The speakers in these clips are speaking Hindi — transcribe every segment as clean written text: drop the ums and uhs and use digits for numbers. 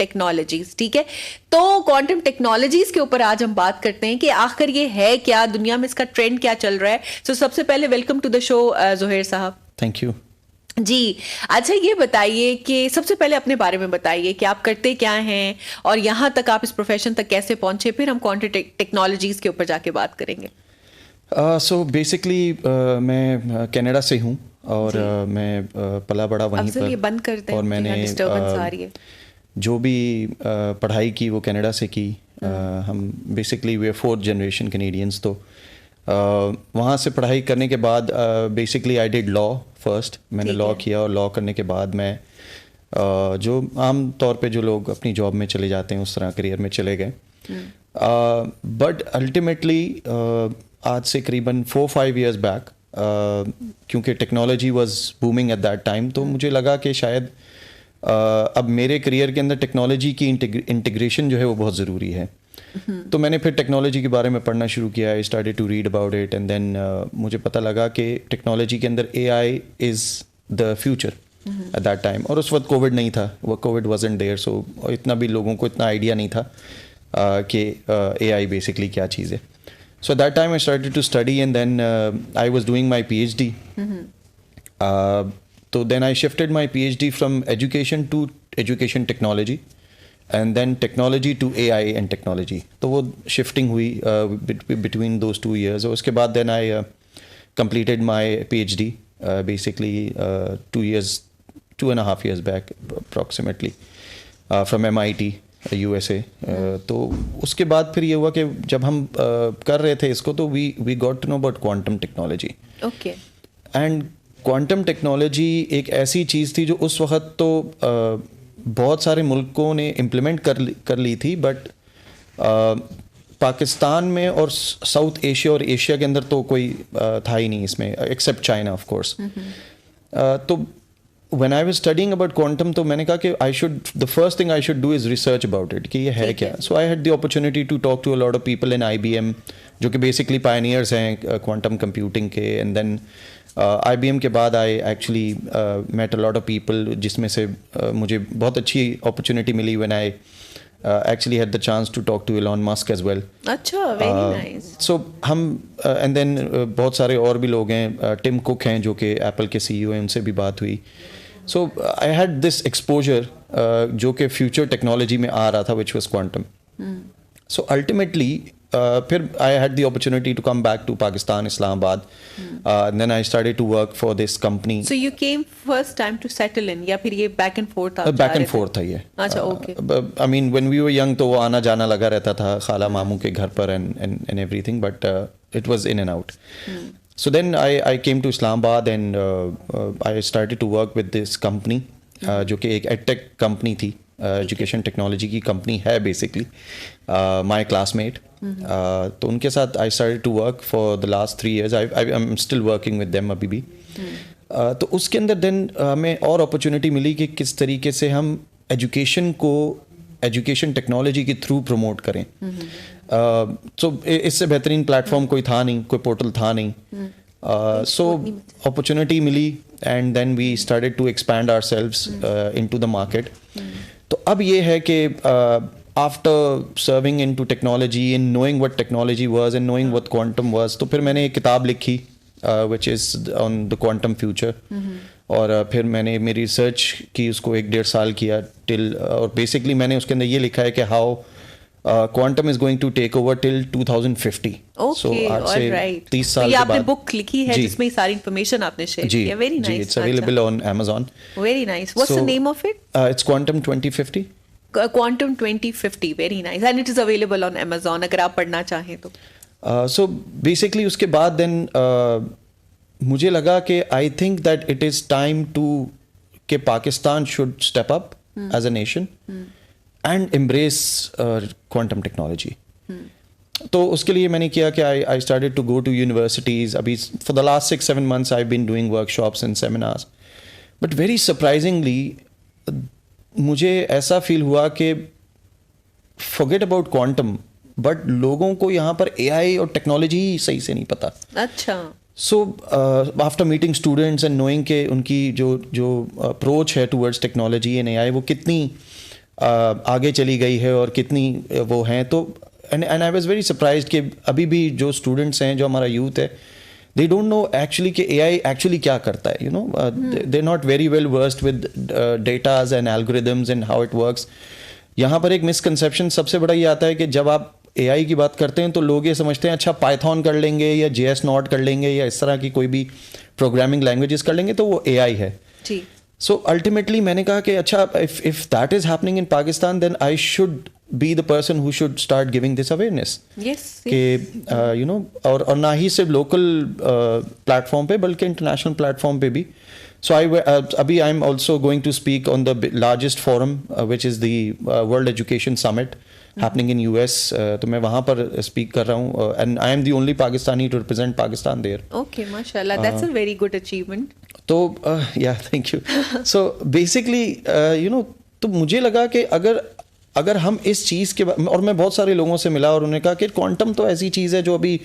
टेक्नोलॉजीज, ठीक है। तो क्वांटम टेक्नोलॉजीज के ऊपर आज हम बात करते हैं कि आखिर ये है क्या, दुनिया में इसका ट्रेंड क्या चल रहा है। सो सबसे पहले welcome to the show Zoher साहब। Thank you ji. अच्छा, ये बताइए कि सबसे पहले अपने बारे में बताइए कि आप करते क्या हैं और यहाँ तक आप इस प्रोफेशन तक कैसे पहुंचे, फिर हम क्वांटम टेक्नोलॉजीज के ऊपर जाके बात करेंगे। सो बेसिकली मैं कनाडा से हूँ और मैं पला बड़ा वहीं पर बंद कर दें, और मैंने डिस्टर्बेंस आ रही है। जो भी पढ़ाई की वो कनाडा से की। हम बेसिकली वे 4th जनरेशन कैनेडियंस। तो वहाँ से पढ़ाई करने के बाद basically I did law first. मैंने लॉ किया और लॉ करने के बाद मैं जो आम तौर पे जो लोग अपनी जॉब में चले जाते हैं उस तरह करियर में चले गए। बट अल्टीमेटली आज से करीबन 4-5 years बैक क्योंकि technology was booming eight that time, तो मुझे लगा कि शायद अब मेरे करियर के अंदर टेक्नोलॉजी की इंटीग्रेशन जो है वो बहुत ज़रूरी है। तो मैंने फिर टेक्नोलॉजी के बारे में पढ़ना शुरू किया। I started to read about it and then मुझे पता लगा कि टेक्नोलॉजी के अंदर AI is the future at that time. और उस वक्त कोविड नहीं था, वो कोविड वाजंट देयर, सो इतना भी लोगों को इतना आइडिया नहीं था कि AI बेसिकली क्या चीज़ है। So at that time I started to study and then I was doing my PhD. So then I shifted my PhD from education to education technology and then technology to AI and technology. तो वो shifting हुई between those 2 years. और उसके बाद then I completed my PhD basically 2.5 years back approximately from MIT USA। तो उसके बाद फिर ये हुआ कि जब हम कर रहे थे इसको तो we got to know about quantum technology. Okay. And quantum technology एक ऐसी चीज़ थी जो उस वक्त तो बहुत सारे मुल्कों ने इम्प्लीमेंट कर ली थी, बट पाकिस्तान में और साउथ एशिया और एशिया के अंदर तो कोई था ही नहीं इसमें, एक्सेप्ट चाइना ऑफ कोर्स। तो when I was studying about quantum तो मैंने कहा कि the first thing I should do is research about it कि ये है क्या। So I had the opportunity to talk to a lot of people in IBM जो कि basically pioneers हैं quantum computing के। and then IBM के बाद I actually met a lot of people जिसमें से मुझे बहुत अच्छी opportunity milli when I actually had the chance to talk to Elon Musk as well। अच्छा, very nice। So हम and then बहुत सारे और भी लोग हैं, टिम कुक हैं जो कि एप्पल के CEO हैं, उनसे भी बात हुई। So I had this exposure जो कि future technology में आ रहा था which was quantum। So ultimately फिर I had the opportunity to come back to Pakistan, Islamabad। And then I started to work for this company। So you came first time to settle in या फिर ये back and forth आप back and forth था ये। अच्छा, okay। I mean when we were young तो वो आना जाना लगा रहता था खाला मामू के घर पर and everything, but it was in and out। So then I came to Islamabad and I started to work with this company जो कि एक edtech company थी, एजुकेशन टेक्नोलॉजी की कंपनी है बेसिकली। माय क्लासमेट तो उनके साथ I started to work for the last 3 years। I am still working with them अभी भी। तो उसके अंदर देन हमें और अपॉर्चुनिटी मिली कि किस तरीके से हम एजुकेशन को एजुकेशन टेक्नोलॉजी के थ्रू प्रमोट करें। सो इससे बेहतरीन प्लेटफॉर्म कोई था नहीं, कोई पोर्टल था नहीं। सो अपॉर्चुनिटी मिली and then we started to expand ourselves into the market. तो अब ये है कि after serving into technology and knowing what technology was and knowing what quantum was, तो फिर मैंने एक किताब लिखी which is on the quantum future. और फिर मैंने मेरी रिसर्च की, उसको 1-1.5 साल किया टिल, और बेसिकली मैंने उसके अंदर ये लिखा है कि how quantum is going to take over till 2050। So आज से 30 साल तो के आपने बाद बुक लिखी है जिसमें सारी इंफॉर्मेशन आपने शेयर की है। Very nice. It's available on Amazon। Very nice. What's the name of it? It's quantum 2050। Quantum 2050। Very nice. And it is available on Amazon अगर आप पढ़ना चाहें तो। सो बेसिकली उसके बाद देन मुझे लगा कि I think that it is time to कि Pakistan should step up as a nation and embrace quantum technology. तो उसके लिए मैंने किया कि I started to go to universities. अभी for the last 6-7 months I been doing workshops and seminars, but very surprisingly मुझे ऐसा फील हुआ कि फॉरगेट अबाउट क्वांटम, बट लोगों को यहाँ पर AI और टेक्नोलॉजी सही से नहीं पता। अच्छा। So after meeting students and knowing के उनकी जो अप्रोच है टूवर्ड्स टेक्नोलॉजी एंड AI वो कितनी आगे चली गई है और कितनी वो हैं। तो and I was very surprised कि अभी भी जो स्टूडेंट्स हैं, जो हमारा यूथ है, they don't know actually कि AI actually क्या करता है, you know, they're not very well versed with datas and algorithms and how it works. यहाँ पर एक मिसकंसेप्शन सबसे बड़ा ये आता है कि जब आप AI की बात करते हैं तो लोग ये समझते हैं अच्छा पाइथन कर लेंगे या JS नोट कर लेंगे या इस तरह की कोई भी प्रोग्रामिंग लैंग्वेजेस कर लेंगे तो वो AI है। जी। सो अल्टीमेटली मैंने कहा कि अच्छा if that is happening in Pakistan then I should be the person who should start giving this awareness. Yes. कि you know, और ना ही सिर्फ लोकल प्लेटफॉर्म पे बल्कि इंटरनेशनल प्लेटफॉर्म पे भी। सो अभी I am also going to speak on the largest forum which is the world education summit happening in US। तो मैं वहाँ पर स्पीक कर रहा हूँ and I am the only Pakistani to represent Pakistan there. Okay, माशाल्लाह, that's a very good achievement. तो yeah thank you. So basically you know, तो मुझे लगा कि अगर हम इस चीज़ के और मैं बहुत सारे लोगों से मिला और उन्होंने कहा कि क्वांटम तो ऐसी चीज़ है जो अभी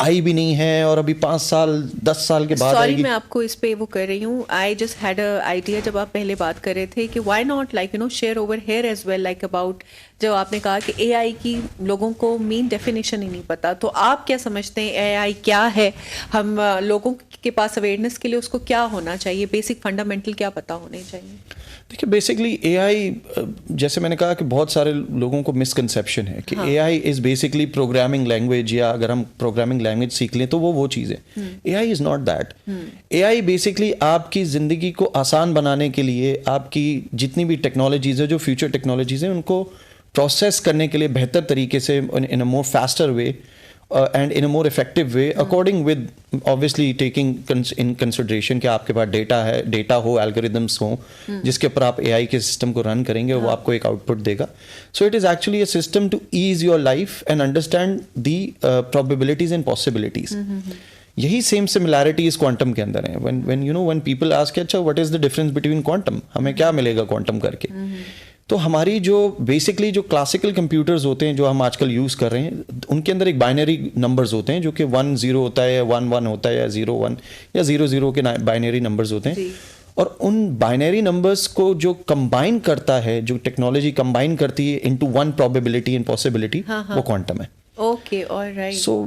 आई भी नहीं है और अभी 5 साल 10 साल के बाद आएगी। मैं आपको इस पे वो कर रही हूँ। I just had a idea जब आप पहले बात कर रहे थे कि why not like you know share over here as well, like about जब आपने कहा कि AI की लोगों को मेन डेफिनेशन ही नहीं पता, तो आप क्या समझते हैं AI क्या है? हम लोगों के पास अवेयरनेस के लिए उसको क्या होना चाहिए, बेसिक फंडामेंटल क्या पता होने चाहिए? देखिए बेसिकली AI, जैसे मैंने कहा कि बहुत सारे लोगों को मिसकंसेप्शन है कि AI is basically programming language, या अगर हम प्रोग्रामिंग लैंग्वेज सीख लें तो वो चीज़ है। AI is not that. AI basically आपकी ज़िंदगी को आसान बनाने के लिए, आपकी जितनी भी टेक्नोलॉजीज़ है, जो फ्यूचर टेक्नोलॉजीज़ हैं, उनको प्रोसेस करने के लिए बेहतर तरीके से in a more faster way and in a more effective way, according with obviously taking in consideration कि आपके पास डेटा हो, algorithms हो, जिसके ऊपर आप AI के सिस्टम को रन करेंगे, वो आपको एक आउटपुट देगा। So it is actually a system to ease your life and understand the probabilities and possibilities. यही सेम सिमिलैरिटी इस क्वांटम के अंदर है। when you know, when people ask अच्छा what is the difference between quantum, हमें क्या मिलेगा क्वांटम करके, तो हमारी जो बेसिकली जो क्लासिकल कंप्यूटर्स होते हैं जो हम आजकल यूज़ कर रहे हैं, उनके अंदर एक बाइनरी नंबर्स होते हैं जो कि 1 0 होता है, या 1 1 होता है, या 0 1 या 0 0 के बाइनरी नंबर्स होते हैं। और उन बाइनरी नंबर्स को जो कंबाइन करता है, जो टेक्नोलॉजी कंबाइन करती है into one probability and possibility, वो क्वांटम है। Okay, alright. सो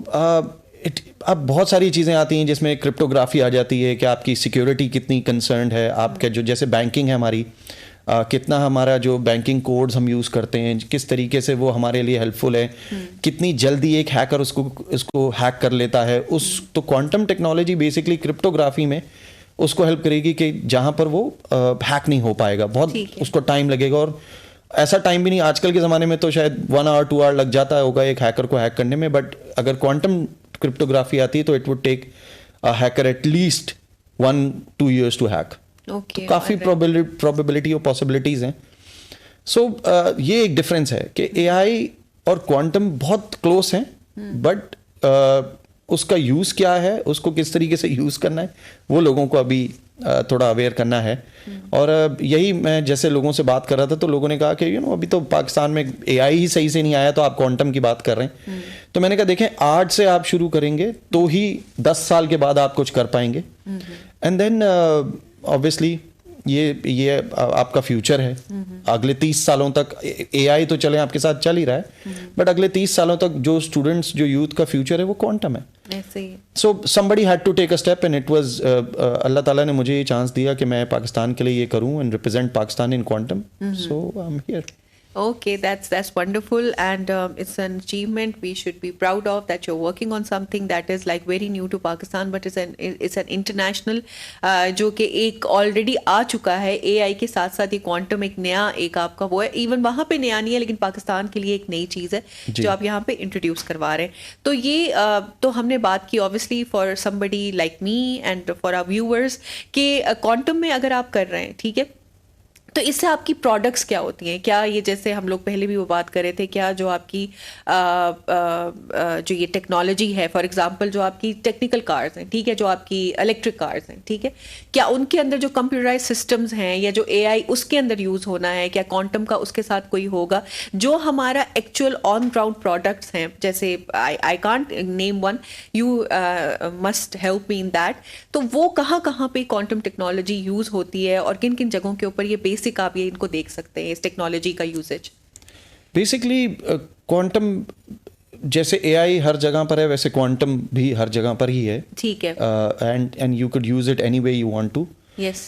अब बहुत सारी चीज़ें आती हैं जिसमें क्रिप्टोग्राफी आ जाती है कि आपकी सिक्योरिटी कितनी कंसर्न्ड है, आपके जो जैसे बैंकिंग है हमारी, कितना हमारा जो बैंकिंग कोड्स हम यूज़ करते हैं, किस तरीके से वो हमारे लिए हेल्पफुल है, कितनी जल्दी एक हैकर उसको हैक कर लेता है। तो क्वांटम टेक्नोलॉजी बेसिकली क्रिप्टोग्राफी में उसको हेल्प करेगी कि जहाँ पर वो हैक नहीं हो पाएगा, बहुत उसको टाइम लगेगा। और ऐसा टाइम भी नहीं, आजकल के ज़माने में तो शायद 1 आवर 2 आवर लग जाता होगा एक हैकर को हैक करने में, बट अगर क्वांटम क्रिप्टोग्राफी आती है तो it would take a hacker at least 1-2 years to hack. Okay, काफ़ी प्रोबेबिलिटी और पॉसिबिलिटीज़ हैं। सो ये एक डिफरेंस है कि AI और क्वांटम बहुत क्लोज हैं, बट उसका यूज़ क्या है, उसको किस तरीके से यूज़ करना है, वो लोगों को अभी थोड़ा अवेयर करना है। और यही मैं जैसे लोगों से बात कर रहा था तो लोगों ने कहा कि अभी तो पाकिस्तान में AI ही सही से नहीं आया तो आप क्वांटम की बात कर रहे हैं। तो मैंने कहा देखें, आज से आप शुरू करेंगे तो ही 10 साल के बाद आप कुछ कर पाएंगे। एंड देन ऑब्वियसली ये आपका फ्यूचर है। अगले 30 सालों तक AI तो चले आपके साथ चल ही रहा है, बट अगले 30 सालों तक जो स्टूडेंट्स, जो यूथ का फ्यूचर है वो क्वांटम है। सो somebody had to take a step and it was अल्लाह ताला ने मुझे ये चांस दिया कि मैं पाकिस्तान के लिए ये करूं and represent Pakistan in quantum. So I'm here. Okay, that's wonderful, and it's an achievement we should be proud of, that you're working on something that is like very new to Pakistan, but it's an international जो कि एक ऑलरेडी आ चुका है। AI के साथ साथ ये क्वांटम एक नया, एक आपका वो है, इवन वहाँ पे नया नहीं है लेकिन पाकिस्तान के लिए एक नई चीज़ है जो आप यहाँ पे इंट्रोड्यूस करवा रहे हैं। तो ये तो हमने बात की obviously for somebody like me and for our viewers कि क्वांटम में अगर आप कर रहे हैं, ठीक है, तो इससे आपकी प्रोडक्ट्स क्या होती हैं? क्या ये, जैसे हम लोग पहले भी वो बात कर रहे थे, क्या जो आपकी जो ये टेक्नोलॉजी है, फॉर एग्जांपल जो आपकी टेक्निकल कार्स हैं, ठीक है, जो आपकी इलेक्ट्रिक कार्स हैं, ठीक है, क्या उनके अंदर जो कंप्यूटराइज सिस्टम्स हैं या जो AI उसके अंदर यूज़ होना है, क्या क्वांटम का उसके साथ कोई होगा? जो हमारा एक्चुअल ऑन ग्राउंड प्रोडक्ट्स हैं, जैसे I can't name one, you must help me in that, तो वो कहाँ कहाँ पे क्वांटम टेक्नोलॉजी यूज़ होती है और किन किन जगहों के ऊपर ये बेस बेसिक आप ये इनको देख सकते हैं इस टेक्नोलॉजी का यूजेज? बेसिकली क्वांटम जैसे एआई हर जगह पर है, वैसे क्वांटम भी हर जगह पर ही है. ठीक है. And you could use it any way you want to. Yes.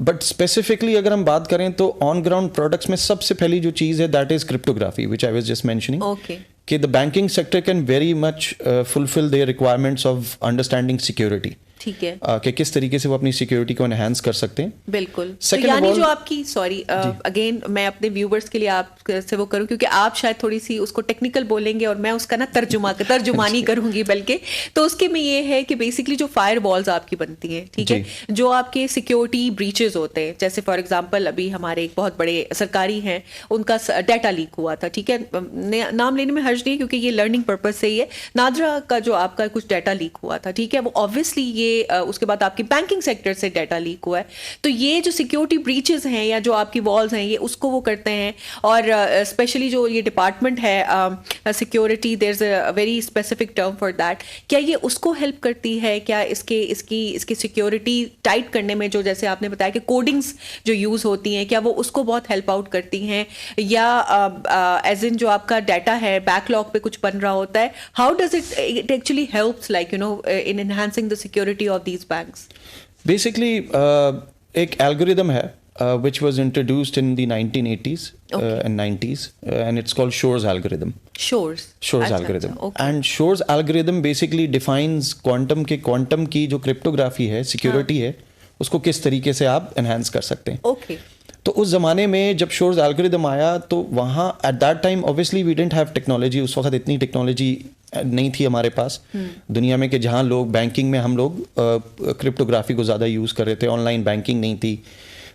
But specifically अगर हम बात करें तो ऑन ग्राउंड प्रोडक्ट्स में सबसे पहली जो चीज़ है that is cryptography, which I was just mentioning. Okay. कि the banking sector can very much fulfil their requirements of understanding security. ठीक है. कि किस तरीके से वो अपनी सिक्योरिटी को एनहांस कर सकते हैं. बिल्कुल. तो Second of यानी all- जो आपकी सॉरी अगेन मैं अपने व्यूवर्स के लिए आप से वो करूं क्योंकि आप शायद थोड़ी सी उसको टेक्निकल बोलेंगे और मैं उसका ना तर्जुमानी करूंगी बल्कि. तो उसके में ये है कि बेसिकली जो फायर वॉल्स आपकी बनती हैं, ठीक है, जो आपके सिक्योरिटी ब्रीचेस होते हैं, जैसे फॉर एग्जांपल अभी हमारे एक बहुत बड़े सरकारी हैं, उनका डाटा लीक हुआ था. ठीक है, नाम लेने में हर्ज नहीं क्योंकि ये लर्निंग पर्पज से ही है. नादरा का जो आपका कुछ डाटा लीक हुआ था, ठीक है, वो ऑब्वियसली ये उसके बाद आपकी बैंकिंग सेक्टर से डाटा लीक हुआ है. तो ये जो सिक्योरिटी ब्रीचेस हैं या जो आपकी वॉल्स हैं, ये उसको वो करते हैं. और स्पेशली जो ये डिपार्टमेंट है security, there is a very specific term for that. क्या ये उसको हेल्प करती है? क्या इसकी सिक्योरिटी टाइट करने में जो जैसे आपने बताया कि कोडिंग्स जो यूज होती हैं, क्या वो उसको बहुत हेल्प आउट करती हैं? या एज इन जो आपका डाटा है बैकलॉग पे कुछ बन रहा होता है, how does it actually helps like in enhancing the security of these banks? Basically एक एल्गोरिदम है which was introduced in the 1980s and 90s and it's called Shor's algorithm. Shor's algorithm. Okay. And Shor's algorithm basically defines quantum की जो क्रिप्टोग्राफी है, सिक्योरिटी है, उसको किस तरीके से आप एनहांस कर सकते हैं. Okay. तो उस ज़माने में जब शोर्स एल्गोरिदम आया तो वहाँ at that time obviously we didn't have technology. उस वक्त इतनी टेक्नोलॉजी नहीं थी हमारे पास दुनिया में कि जहाँ लोग बैंकिंग में हम लोग क्रिप्टोग्राफी को ज़्यादा यूज़ कर रहे थे. ऑनलाइन बैंकिंग नहीं थी,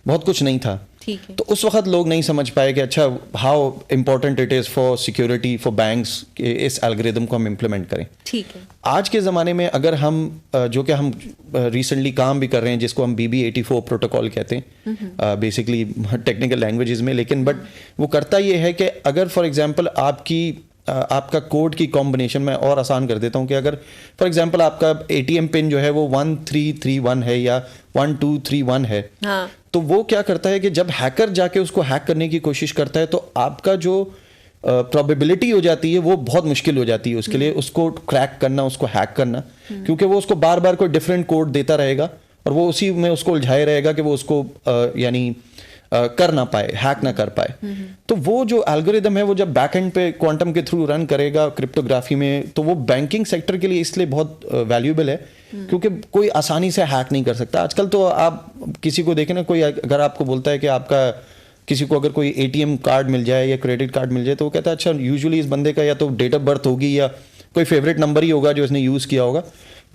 बहुत कुछ नहीं था. ठीक है. तो उस वक्त लोग नहीं समझ पाए कि अच्छा how important it is for security for banks इस एल्गोरिदम को हम इम्प्लीमेंट करें. ठीक है. आज के ज़माने में अगर हम जो कि हम रिसेंटली काम भी कर रहे हैं, जिसको हम BB84 प्रोटोकॉल कहते हैं बेसिकली टेक्निकल लैंग्वेजेस में, लेकिन बट वो करता ये है कि अगर फॉर एग्जांपल आपका कोड की कॉम्बिनेशन में और आसान कर देता हूँ कि अगर फॉर एग्जांपल आपका ATM पिन जो है वो 1331 है या 1231 है, हाँ. तो वो क्या करता है कि जब हैकर जाके उसको हैक करने की कोशिश करता है तो आपका जो प्रोबेबिलिटी हो जाती है वो बहुत मुश्किल हो जाती है उसके लिए, उसको क्रैक करना, उसको हैक करना, क्योंकि वो उसको बार बार कोई डिफरेंट कोड देता रहेगा और वो उसी में उसको उलझाए रहेगा कि वो उसको यानी कर ना पाए, हैक ना कर पाए. तो वो जो एल्गोरिदम है वो जब बैक एंड पे क्वांटम के थ्रू रन करेगा क्रिप्टोग्राफी में, तो वो बैंकिंग सेक्टर के लिए इसलिए बहुत वैल्यूएबल है क्योंकि कोई आसानी से हैक नहीं कर सकता. आजकल तो आप किसी को देखें ना, कोई अगर आपको बोलता है कि आपका किसी को अगर कोई ATM कार्ड मिल जाए या क्रेडिट कार्ड मिल जाए तो वो कहता है अच्छा यूजुअली इस बंदे का या तो डेट ऑफ बर्थ होगी या कोई फेवरेट नंबर ही होगा जो इसने यूज़ किया होगा.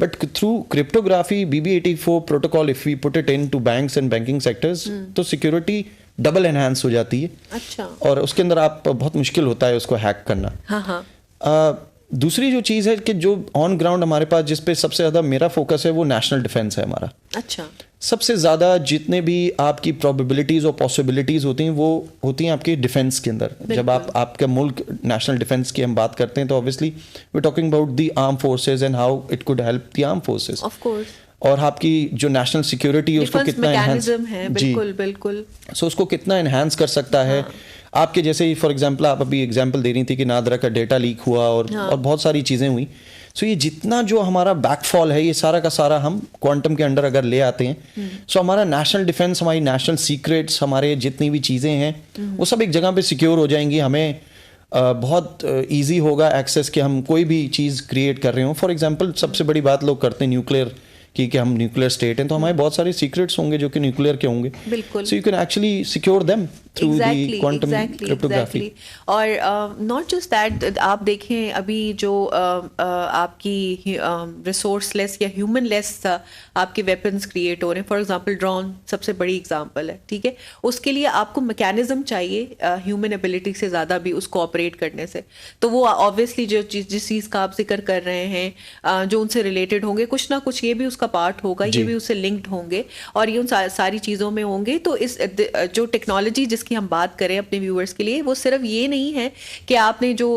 But through cryptography BB84 protocol if we put it into banks and banking sectors तो सिक्योरिटी डबल एनहांस हो जाती है. अच्छा. और उसके अंदर आप बहुत मुश्किल होता है उसको हैक करना. हाँ. दूसरी जो चीज़ है कि जो ऑन ग्राउंड हमारे पास जिस पे सबसे ज़्यादा मेरा फोकस है वो नेशनल डिफेंस है हमारा. अच्छा. सबसे ज़्यादा जितने भी आपकी प्रोबेबिलिटीज़ और पॉसिबिलिटीज़ होती हैं वो होती हैं आपके डिफेंस के अंदर. जब आपका मुल्क नेशनल डिफेंस की हम बात करते हैं तो obviously we talking about the arm forces and how it could help the arm forces. Of course. और आपकी जो नेशनल सिक्योरिटी है उसको कितना एनहांस है. बिल्कुल बिल्कुल. सो उसको कितना एनहांस कर सकता है. आपके जैसे ही फॉर एग्जांपल आप अभी एग्जांपल दे रही थी कि नादरा का डेटा लीक हुआ और बहुत सारी चीज़ें हुई. सो ये जितना जो हमारा बैकफॉल है ये सारा का सारा हम क्वांटम के अंडर अगर ले आते हैं सो हमारा नेशनल डिफेंस, हमारी नेशनल सीक्रेट्स, हमारे जितनी भी चीज़ें हैं वो सब एक जगह पे सिक्योर हो जाएंगी. हमें बहुत ईजी होगा एक्सेस कि हम कोई भी चीज़ क्रिएट कर रहे हो. फॉर एग्जांपल सबसे बड़ी बात लोग करते हैं न्यूक्लियर कि हम न्यूक्लियर स्टेट हैं तो हमारे बहुत सारे सीक्रेट्स होंगे जो कि न्यूक्लियर के होंगे. बिल्कुल. So you can actually secure them through the quantum cryptography. और नॉट जस्ट दैट, आप देखें अभी जो आपकी रिसोर्सलेस या ह्यूमनलेस आपके वेपन्स क्रिएट हो रहे हैं. फॉर एग्जांपल ड्रोन सबसे बड़ी एग्जांपल है. ठीक है, उसके लिए आपको मैकेनिज्म चाहिए ह्यूमन एबिलिटी से ज़्यादा भी उसको ऑपरेट करने से. तो वो ऑब्वियसली जिस चीज़ का आप जिक्र कर रहे हैं जो उनसे रिलेटेड होंगे, कुछ ना कुछ ये भी उसका पार्ट होगा, ये भी उससे लिंक्ड होंगे और ये उन सारी चीज़ों में होंगे. तो इस जो टेक्नोलॉजी जिसकी हम बात करें अपने व्यूअर्स के लिए, वो सिर्फ ये नहीं है कि आपने जो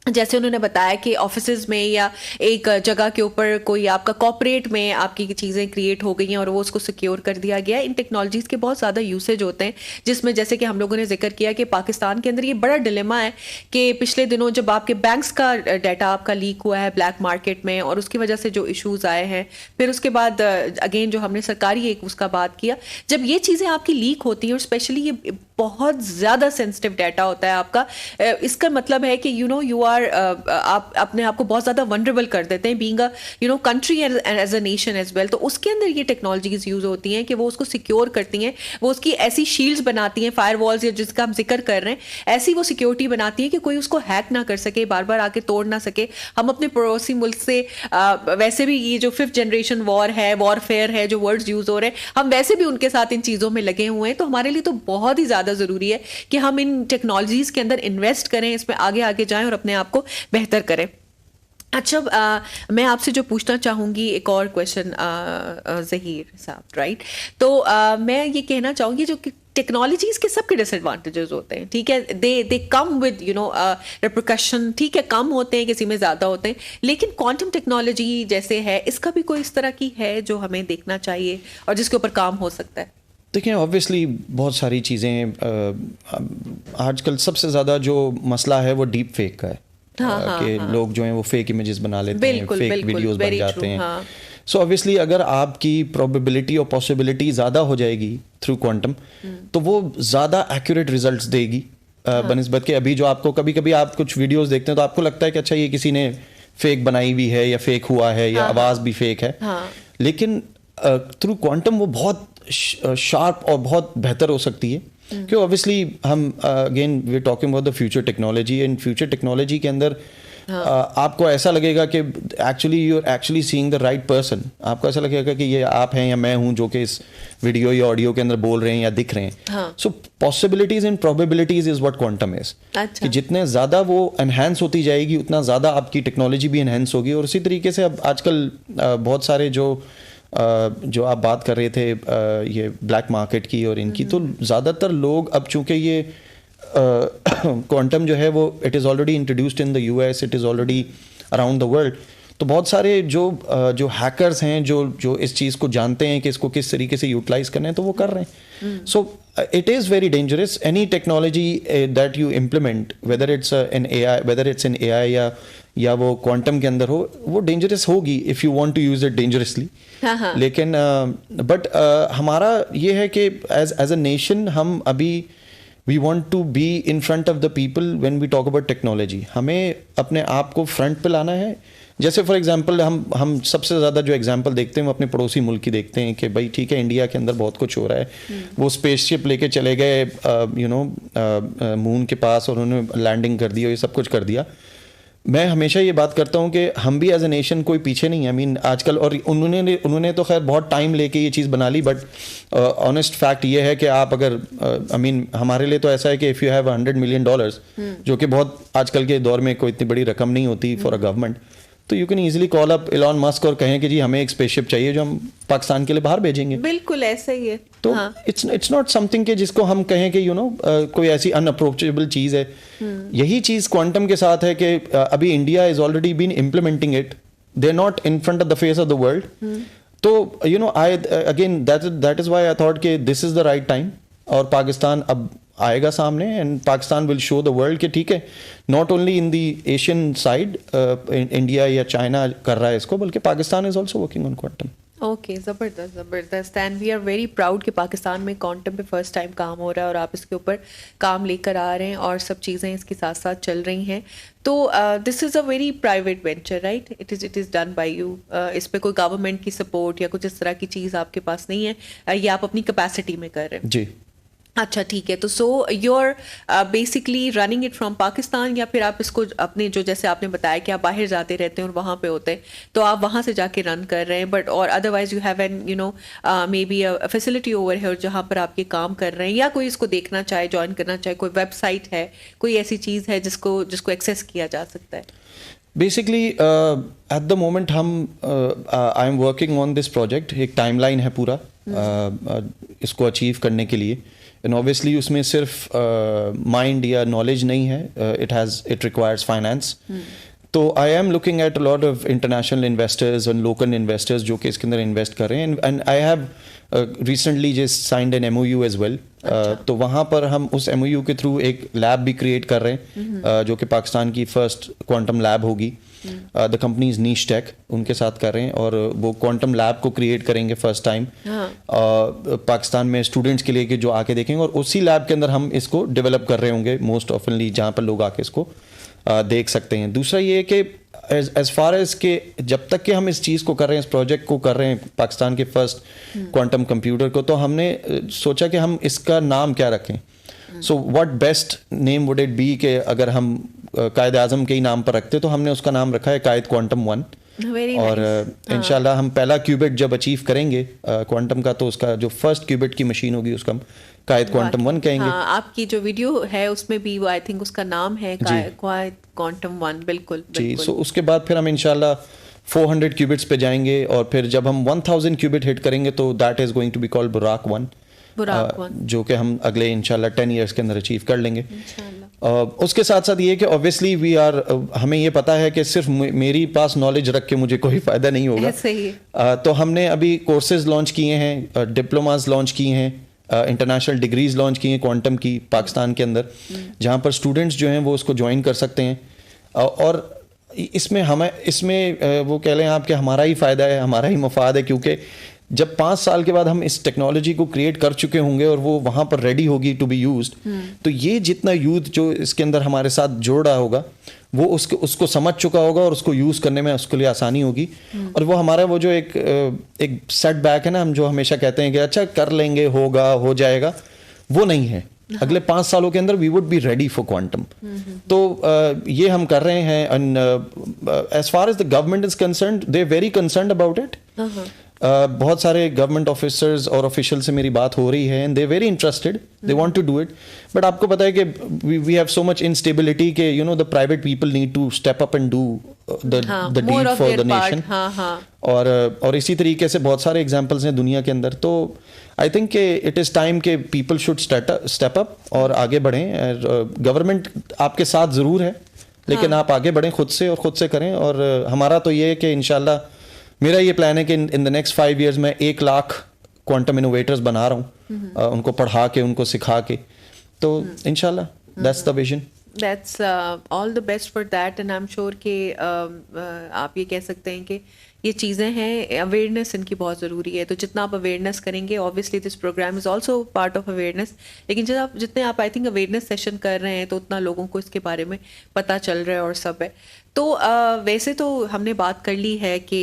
जैसे उन्होंने बताया कि ऑफिसेज में या एक जगह के ऊपर कोई आपका कॉर्पोरेट में आपकी चीज़ें क्रिएट हो गई हैं और वो उसको सिक्योर कर दिया गया है। इन टेक्नोलॉजीज़ के बहुत ज़्यादा यूसेज होते हैं, जिसमें जैसे कि हम लोगों ने जिक्र किया कि पाकिस्तान के अंदर ये बड़ा डिलेमा है कि पिछले दिनों जब आपके बैंक्स का डाटा आपका लीक हुआ है ब्लैक मार्केट में और उसकी वजह से जो इशूज़ आए हैं, फिर उसके बाद अगेन जो हमने सरकारी एक उसका बात किया, जब ये चीज़ें आपकी लीक होती हैं और स्पेशली ये बहुत ज़्यादा सेंसिटिव डाटा होता है आपका, इसका मतलब है कि यू आर आप अपने आप को बहुत ज़्यादा वनरेबल कर देते हैं being a country as a nation as well. तो उसके अंदर ये टेक्नोलॉजीज यूज़ होती हैं कि वो उसको सिक्योर करती हैं, वो उसकी ऐसी शील्ड्स बनाती हैं, फायर वॉल्स या जिसका हम जिक्र कर रहे हैं, ऐसी वो सिक्योरिटी बनाती है कि कोई उसको हैक ना कर सके, बार बार आके तोड़ ना सके। हम अपने पड़ोसी मुल्क से वैसे भी ये जो 5th जनरेशन वॉर है, वॉरफेयर है, जो वर्ड्स यूज़ हो रहे हैं, हम वैसे भी उनके साथ इन चीज़ों में लगे हुए हैं। तो हमारे लिए तो बहुत ही ज़्यादा ज़रूरी है कि हम इन टेक्नोलॉजीज़ के अंदर इन्वेस्ट करें, इसमें आगे आगे जाएं और अपने आप को बेहतर करें। अच्छा, मैं आपसे जो पूछना चाहूँगी एक और क्वेश्चन ज़हीर साहब, राइट? तो मैं ये कहना चाहूँगी जो टेक्नोलॉजीज़ के सबके डिसएडवांटेजेस होते हैं, ठीक है, दे कम विद रिपरकशन, ठीक है, कम होते हैं, किसी में ज़्यादा होते हैं, लेकिन क्वांटम टेक्नोलॉजी जैसे है, इसका भी कोई इस तरह की है जो हमें देखना चाहिए और जिसके ऊपर काम हो सकता है? देखिए, ऑब्वियसली बहुत सारी चीज़ें, आजकल सबसे ज़्यादा जो मसला है वो डीप फेक का है। कि लोग जो हैं वो फेक इमेजेस बना लेते हैं, फेक वीडियोस बन जाते हैं। सो ऑब्वियसली अगर आपकी प्रोबेबिलिटी और पॉसिबिलिटी ज़्यादा हो जाएगी थ्रू क्वांटम, तो वो ज़्यादा एक्यूरेट रिजल्ट्स देगी बनिस्बत के अभी जो आपको कभी कभी आप कुछ वीडियोस देखते हैं तो आपको लगता है कि अच्छा ये किसी ने फेक बनाई हुई है या फेक हुआ है या आवाज़ भी फेक है, लेकिन थ्रू क्वांटम वो बहुत शार्प और बहुत बेहतर हो सकती है। क्यों? ऑब्वियसली हम again we are talking about the future technology, and future technology के अंदर आपको ऐसा लगेगा कि actually you are actually seeing the right person. आपको ऐसा लगेगा कि ये आप हैं या मैं हूं जो कि इस वीडियो या ऑडियो के अंदर बोल रहे हैं या दिख रहे हैं। So possibilities and probabilities is what quantum is. कि जितने ज़्यादा वो एनहेंस होती जाएगी उतना ज़्यादा आपकी टेक्नोलॉजी भी एनहेंस होगी। और उसी तरीके से अब आजकल बहुत सारे जो आप बात कर रहे थे ये ब्लैक मार्केट की और इनकी, तो ज़्यादातर लोग अब चूंकि ये क्वांटम जो है वो it is already introduced in the US, it is already around the world, तो बहुत सारे जो हैकर्स हैं जो इस चीज़ को जानते हैं कि इसको किस तरीके से यूटिलाइज करना है, तो वो कर रहे हैं। So it is very dangerous. Any technology that you implement, whether it's in AI या वो क्वांटम के अंदर हो, वो डेंजरस होगी if you want to use it dangerously. लेकिन बट हमारा ये है कि एज अ नेशन हम अभी we want to be in front of the people when we talk about technology. हमें अपने आप को फ्रंट पे लाना है। जैसे फॉर एग्जांपल हम सबसे ज़्यादा जो एग्जांपल देखते हैं वो अपने पड़ोसी मुल्क की देखते हैं कि भाई ठीक है, इंडिया के अंदर बहुत कुछ हो रहा है। वो स्पेसशिप लेके चले गए मून के पास और उन्होंने लैंडिंग कर दी और ये सब कुछ कर दिया। मैं हमेशा ये बात करता हूँ कि हम भी एज ए नेशन कोई पीछे नहीं है। आई मीन आजकल, और उन्होंने तो खैर बहुत टाइम लेके ये चीज़ बना ली, बट ऑनेस्ट फैक्ट ये है कि आप अगर आई मीन हमारे लिए तो ऐसा है कि इफ़ यू हैव $100 मिलियन, जो कि बहुत आजकल के दौर में कोई इतनी बड़ी रकम नहीं होती फॉर अ गवर्नमेंट, तो you can easily call up Elon Musk और कहें कि जी हमें एक स्पेसशिप चाहिए जो हम पाकिस्तान के लिए बाहर भेजेंगे। बिल्कुल ऐसा ही है। तो इट्स नॉट समथिंग कि जिसको हम कहें कि कोई ऐसी अनअप्रोचेबल चीज़ है। यही चीज़ क्वांटम के साथ है कि अभी India is already been implementing it, they are not in front of the face of the world. तो I again that is why I thought कि this is the right time, और पाकिस्तान अब आएगा सामने and Pakistan will show the world कि ठीक है, not only in the Asian side India या चाइना कर रहा है इसको, बल्कि Pakistan is also working on quantum. Okay, ज़बरदस्त and we are very proud कि पाकिस्तान में क्वांटम पे फर्स्ट टाइम काम हो रहा है और आप इसके ऊपर काम लेकर आ रहे हैं और सब चीज़ें इसके साथ साथ चल रही हैं। तो this is a very private venture, right? It is done by you. इस पे कोई गवर्नमेंट की सपोर्ट या कुछ इस तरह की चीज़ आपके पास नहीं है, ये आप अपनी कैपेसिटी में कर रहे हैं। जी, अच्छा, ठीक है। तो so you are basically running it from Pakistan, या फिर आप इसको अपने जो जैसे आपने बताया कि आप बाहर जाते रहते हैं और वहाँ पे होते हैं, तो आप वहाँ से जाके रन कर रहे हैं, बट और otherwise you have an may be a facility over है जहाँ पर आप ये काम कर रहे हैं, या कोई इसको देखना चाहे, ज्वाइन करना चाहे, कोई वेबसाइट है, कोई ऐसी चीज़ है जिसको एक्सेस किया जा सकता है? बेसिकली एट द मोमेंट हम I am working on this project. एक टाइमलाइन है पूरा इसको अचीव करने के लिए। एंड ऑब्वियसली उसमें सिर्फ माइंड या नॉलेज नहीं है, इट रिक्वायर्स फाइनेंस. तो I am looking at a lot of international investors और लोकल इन्वेस्टर्स जो कि इसके अंदर इन्वेस्ट कर रहे हैं. And I have recently just signed an MOU as well. तो वहाँ पर हम उस MOU के थ्रू एक लैब भी क्रिएट कर रहे हैं, जो कि पाकिस्तान की फर्स्ट क्वांटम लैब होगी. The company is Niche Tech, उनके साथ कर रहे हैं और वो क्वांटम लैब को क्रिएट करेंगे फर्स्ट टाइम पाकिस्तान में स्टूडेंट्स के लिए कि जो आके देखेंगे, और उसी लैब के अंदर हम इसको डेवलप कर रहे होंगे मोस्ट ऑफनली, जहाँ पर लोग आके इसको देख सकते हैं. दूसरा ये है कि एज फार एज के जब तक कि हम इस चीज़ को कर रहे हैं, इस प्रोजेक्ट को कर रहे हैं पाकिस्तान के फर्स्ट क्वांटम कंप्यूटर को, तो हमने सोचा कि हम इसका नाम क्या रखें. So what best name would it be कि अगर हम कायद आज़म के ही नाम पर रखते, तो हमने उसका नाम रखा है कायद क्वांटम 1. और इंशाल्लाह हम पहला क्यूबिट जब अचीव करेंगे क्वांटम का, तो उसका जो फर्स्ट क्यूबिट की मशीन होगी उसका हम कायद क्वांटम 1 कहेंगे. आपकी जो वीडियो है उसमें भी वो आई थिंक उसका नाम है कायद क्वांटम 1. बिल्कुल जी. सो उसके बाद फिर हम इंशाल्लाह 400 क्यूबिट्स पे जाएंगे, और फिर जब हम 1000 क्यूबिट हिट करेंगे तो that is going to be called Buraq 1, जो कि हम अगले इंशाल्लाह 10 इयर्स के अंदर अचीव कर लेंगे. उसके साथ साथ ये कि ऑब्वियसली हमें ये पता है कि सिर्फ मेरी पास नॉलेज रख के मुझे कोई फायदा नहीं होगा. तो हमने अभी कोर्सेज लॉन्च किए हैं, डिप्लोमास लॉन्च किए हैं, इंटरनेशनल डिग्रीज लॉन्च की हैं क्वांटम की पाकिस्तान के अंदर, जहाँ पर स्टूडेंट्स जो हैं वो उसको ज्वाइन कर सकते हैं. और इसमें वो कह लें आप कि हमारा ही फ़ायदा है, हमारा ही मफाद है, क्योंकि जब 5 साल के बाद हम इस टेक्नोलॉजी को क्रिएट कर चुके होंगे और वो वहाँ पर रेडी होगी टू बी यूज्ड, तो ये जितना यूथ जो इसके अंदर हमारे साथ जोड़ रहा होगा वो उसको समझ चुका होगा और उसको यूज़ करने में उसके लिए आसानी होगी. और वो हमारा वो जो एक सेटबैक है ना, हम जो हमेशा कहते हैं कि अच्छा कर लेंगे, होगा, हो जाएगा, वो नहीं है. अगले 5 सालों के अंदर we would be ready for quantum. तो ये हम कर रहे हैं. And as far as the government is concerned, they are very concerned about it. बहुत सारे गवर्नमेंट ऑफिसर्स और ऑफिशियल से मेरी बात हो रही है, and they are very interested, they want to do it. But आपको पता है कि we have so much instability के you know the private people need to step up and do the deed for the nation. और इसी तरीके से बहुत सारे एग्जांपल्स हैं दुनिया के अंदर. तो आई थिंक कि इट इज़ टाइम के पीपल शुड स्टेप अप और आगे बढ़ें. गवर्नमेंट आपके साथ ज़रूर है, लेकिन आप आगे बढ़ें खुद से और ख़ुद से करें. और हमारा तो ये है कि इंशाल्लाह मेरा ये प्लान है कि इन द नेक्स्ट 5 years मैं 1 लाख क्वांटम इनोवेटर्स बना रहा हूँ, उनको पढ़ा के, उनको सिखा के. तो इंशाल्लाह that's the vision. That's all the best for that, and I'm sure कि आप ये कह सकते हैं कि ये चीज़ें हैं, अवेयरनेस इनकी बहुत ज़रूरी है. तो जितना आप अवेयरनेस करेंगे, obviously this programme is also part of awareness, लेकिन जितने आप आई थिंक अवेयरनेस सेशन कर रहे हैं, तो उतना लोगों को इसके बारे में पता चल रहा है और सब है. तो वैसे तो हमने बात कर ली है कि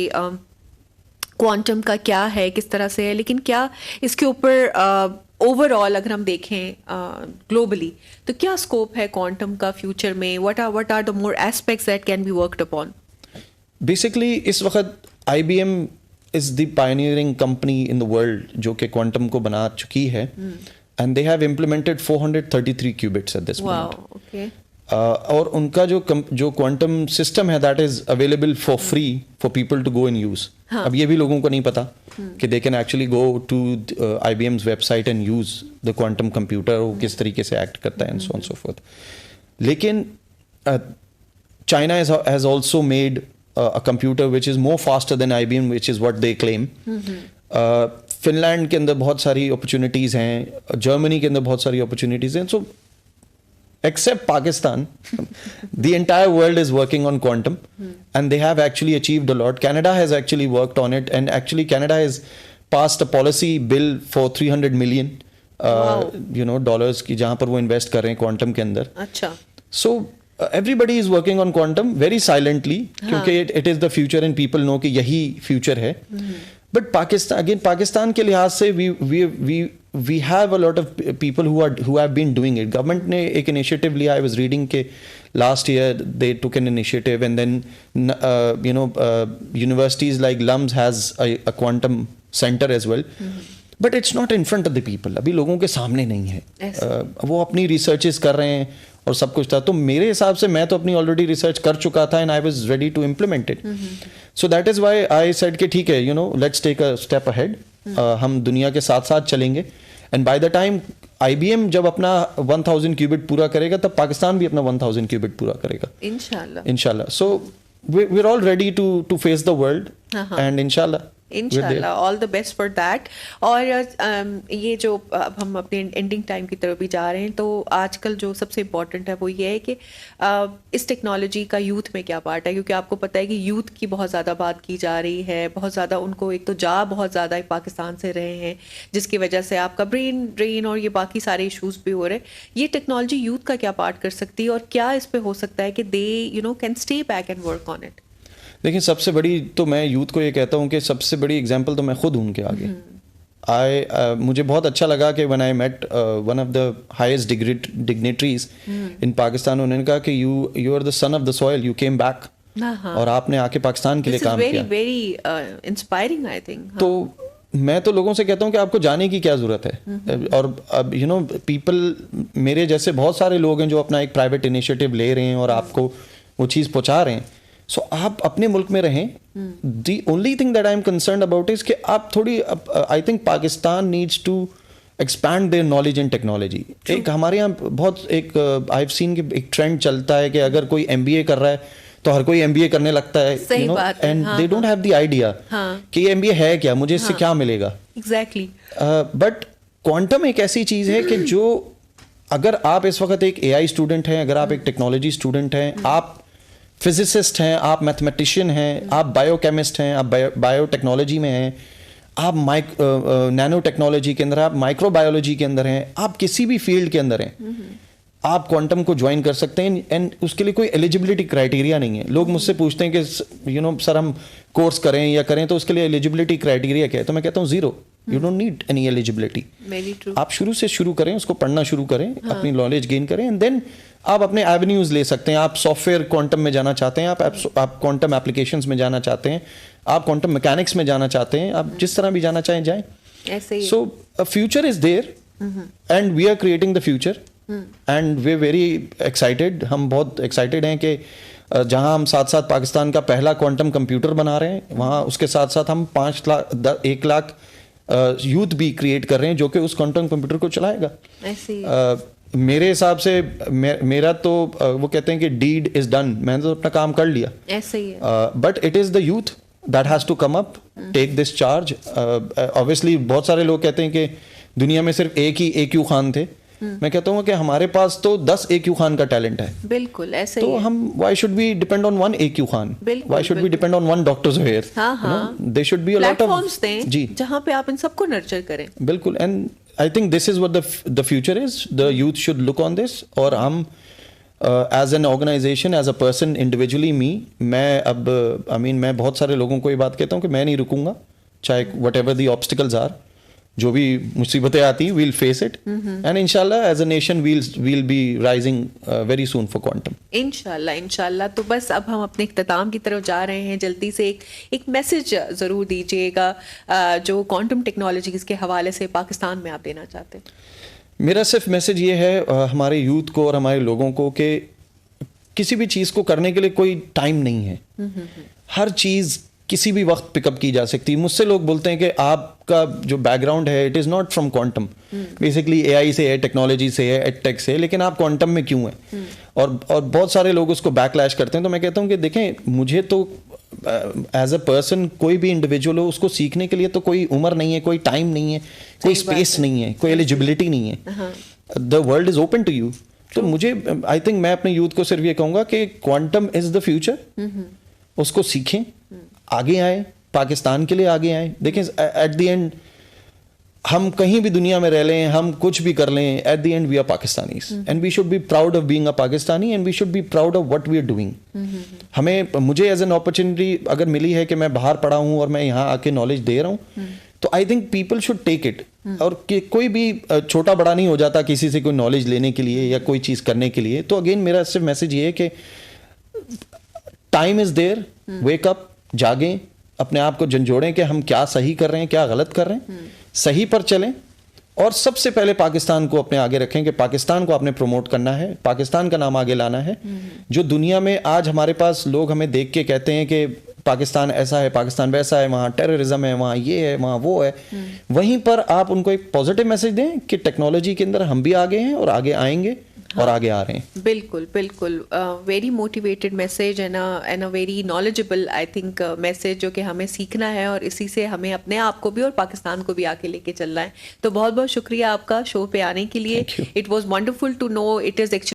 क्वांटम का क्या है, किस तरह से है, लेकिन क्या इसके ऊपर ओवरऑल अगर हम देखें ग्लोबली, तो क्या स्कोप है क्वांटम का फ्यूचर में? What are the more aspects that can be worked upon? Basically इस वक्त IBM is the pioneering company in the world जो कि क्वांटम को बना चुकी है, and they have implemented 433 qubits at this moment. और उनका जो क्वांटम सिस्टम है that is available for free for people to go and use. अब ये भी लोगों को नहीं पता कि they can actually go to IBM's website and use the quantum computer, वो किस तरीके से एक्ट करता है and so on so forth. लेकिन China has also made a computer which is more faster than IBM, which is what they claim. Finland के अंदर बहुत सारी अपॉर्चुनिटीज़ हैं, जर्मनी के अंदर बहुत सारी अपॉर्चुनिटीज़ हैं. सो except Pakistan, the entire world is working on quantum, and they have actually achieved a lot. Canada has actually worked on it, and actually Canada has passed a policy bill for 300 million dollars की, जहाँ पर वो इन्वेस्ट कर रहे हैं क्वांटम के अंदर. अच्छा. So everybody is working on quantum very silently, क्योंकि it is the future and people know कि यही future है. But पाकिस्तान के लिहाज से we have a lot of people who have been doing it. Government ने एक initiative लिया. I was reading कि last year they took an initiative, and then universities like LUMS has a quantum center as well. But it's not in front of the people. अभी लोगों के सामने नहीं है. वो अपनी researches कर रहे हैं और सब कुछ था. तो मेरे हिसाब से मैं तो अपनी ऑलरेडी रिसर्च कर चुका था, and I was ready to implement it. So that is why I said कि ठीक है, let's take a step ahead. हम दुनिया के साथ साथ चलेंगे. And by the time IBM जब अपना 1000 क्यूबिट पूरा करेगा तब पाकिस्तान भी अपना 1000 क्यूबिट पूरा करेगा इंशाल्लाह. So we're all ready to face the world. And इंशाल्लाह all the best for that. और ये जो अब हम अपने एंडिंग टाइम की तरफ भी जा रहे हैं, तो आजकल जो सबसे इम्पोर्टेंट है वो ये है कि इस टेक्नोलॉजी का यूथ में क्या पार्ट है, क्योंकि आपको पता है कि यूथ की बहुत ज़्यादा बात की जा रही है, बहुत ज़्यादा उनको एक तो बहुत ज़्यादा पाकिस्तान से रहे हैं, जिसकी वजह से आपका ब्रेन ड्रेन और ये बाकी सारे इशूज़ भी हो रहे हैं. ये टेक्नोलॉजी यूथ का क्या पार्ट कर सकती है और क्या इस पर हो सकता है कि they can stay back and work on it? देखिए, सबसे बड़ी तो मैं यूथ को ये कहता हूँ कि सबसे बड़ी एग्जांपल तो मैं खुद हूँ उनके आगे. मुझे बहुत अच्छा लगा कि when I met one of the highest dignitaries in Pakistan, उन्होंने कहा कि you are the son of the soil, you came back, और आपने आके पाकिस्तान के लिए काम किया. Very inspiring I think. तो मैं तो लोगों से कहता हूँ कि आपको जाने की क्या ज़रूरत है. और अब पीपल, मेरे जैसे बहुत सारे लोग हैं जो अपना एक प्राइवेट इनिशिएटिव ले रहे हैं और आपको वो चीज़ पहुँचा रहे हैं. सो आप अपने मुल्क में रहें. The only thing that I am concern about is कि आप थोड़ी, I think Pakistan needs to expand their knowledge in technology. एक हमारे यहाँ बहुत एक आई हैव सीन कि एक ट्रेंड चलता है कि अगर कोई MBA कर रहा है तो हर कोई MBA करने लगता है, and they don't have the idea कि ये MBA है क्या, मुझे इससे क्या मिलेगा. एग्जैक्टली. बट क्वांटम एक ऐसी चीज़ है कि जो, अगर आप इस वक्त एक AI स्टूडेंट हैं, अगर आप एक टेक्नोलॉजी स्टूडेंट हैं, आप फिजिसिस्ट हैं, आप मैथमेटिशियन हैं, आप बायोकेमिस्ट हैं, आप बायोटेक्नोलॉजी में हैं, आप नैनो टेक्नोलॉजी के अंदर, आप माइक्रोबायोलॉजी के अंदर हैं, आप किसी भी फील्ड के अंदर हैं, आप क्वांटम को ज्वाइन कर सकते हैं. एंड उसके लिए कोई एलिजिबिलिटी क्राइटेरिया नहीं है. लोग मुझसे पूछते हैं कि सर हम कोर्स करें या करें तो उसके लिए एलिजिबिलिटी क्राइटेरिया क्या है. तो मैं कहता हूँ zero. You don't need any eligibility. आप शुरू से शुरू करें, उसको पढ़ना शुरू करें, अपनी नॉलेज गेन करें, एंड देन आप अपने एवेन्यूज ले सकते हैं. आप सॉफ्टवेयर क्वांटम में जाना चाहते हैं, आप क्वांटम एप्लीकेशंस में जाना चाहते हैं, आप क्वांटम मैकेनिक्स में जाना चाहते हैं, आप जिस तरह भी जाना चाहें जाएं. So future is there and we are creating the future and we are very excited. हम बहुत एक्साइटेड हैं कि जहां हम साथ साथ पाकिस्तान का पहला क्वांटम कंप्यूटर बना रहे हैं, वहां उसके साथ साथ हम 1 लाख यूथ भी क्रिएट कर रहे हैं जो कि उस क्वांटम कंप्यूटर को चलाएगा. मेरे हिसाब से मेरा तो वो कहते हैं कि डीड इज डन, मैंने तो अपना काम कर लिया. ऐसे ही है. But it is the youth that has to come up, take this charge. Obviously बहुत सारे लोग कहते हैं कि दुनिया में सिर्फ एक ही AQ खान थे. मैं कहता हूँ कि हमारे पास तो 10 AQ खान का टैलेंट है. बिल्कुल ऐसे तो ही. हम why should we depend on one AQ Khan, why should we depend on one doctor Zuhair. They should be a lot platforms दें जी, जहां पे आप इन सबको नर्चर करें. बिल्कुल. And I think this is what the future is. The youth should look on this. और हम as an organization, as a person, individually मैं अब मैं बहुत सारे लोगों को ये बात कहता हूँ कि मैं नहीं रुकूंगा, चाहे whatever the obstacles are, जो भी मुसीबतें आती we'll face it, and inshallah as a nation we'll be rising very soon for quantum. इंशाल्लाह. तो बस अब हम अपने इख्तिताम की तरफ जा रहे हैं. जल्दी से एक मैसेज ज़रूर दीजिएगा जो क्वांटम टेक्नोलॉजीज़ के हवाले से पाकिस्तान में आप देना चाहते हैं. मेरा सिर्फ मैसेज ये है हमारे यूथ को और हमारे लोगों को कि किसी भी चीज़ को करने के लिए कोई टाइम नहीं है. हर चीज़ किसी भी वक्त पिकअप की जा सकती है. मुझसे लोग बोलते हैं कि आपका जो बैकग्राउंड है it is not from quantum, basically AI से है, टेक्नोलॉजी से है, एडटेक से है, लेकिन आप क्वांटम में क्यों हैं? और बहुत सारे लोग उसको बैकलैश करते हैं. तो मैं कहता हूँ कि देखें, मुझे तो एज अ पर्सन, कोई भी इंडिविजुअल हो, उसको सीखने के लिए तो कोई उम्र नहीं है, कोई टाइम नहीं है, कोई स्पेस नहीं है, कोई एलिजिबिलिटी नहीं है. The world is open to you. तो मुझे आई थिंक मैं अपने यूथ को सिर्फ ये कहूँगा कि क्वांटम इज द फ्यूचर. उसको सीखें, आगे आए, पाकिस्तान के लिए आगे आए. देखें, एट द एंड हम कहीं भी दुनिया में रह लें, हम कुछ भी कर लें, at the end we are Pakistanis and we should be proud of being a Pakistani and we should be proud of what we are doing. मुझे एज एन अपॉर्चुनिटी अगर मिली है कि मैं बाहर पढ़ा हूँ और मैं यहाँ आके नॉलेज दे रहा हूँ, तो I think people should take it. और कि कोई भी छोटा बड़ा नहीं हो जाता किसी से कोई नॉलेज लेने के लिए या कोई चीज़ करने के लिए. तो अगेन मेरा सिर्फ मैसेज ये है कि time is there, wake up, जागें, अपने आप को झंझोड़ें कि हम क्या सही कर रहे हैं, क्या गलत कर रहे हैं, सही पर चलें. और सबसे पहले पाकिस्तान को अपने आगे रखें कि पाकिस्तान को आपने प्रमोट करना है, पाकिस्तान का नाम आगे लाना है. जो दुनिया में आज हमारे पास लोग हमें देख के कहते हैं कि पाकिस्तान ऐसा है, पाकिस्तान वैसा है, वहाँ टेररिज्म है, वहाँ ये है, वहाँ वो है, वहीं पर आप उनको एक पॉजिटिव मैसेज दें कि टेक्नोलॉजी के अंदर हम भी आगे हैं और आगे आएंगे और आगे आ रहे हैं. बिल्कुल बिल्कुल very motivated message and a very knowledgeable I think message जो कि हमें सीखना है और इसी से हमें अपने आप को भी और पाकिस्तान को भी आगे लेके चलना है. तो बहुत बहुत शुक्रिया आपका शो पे आने के लिए. Thank you. It was wonderful to know. It is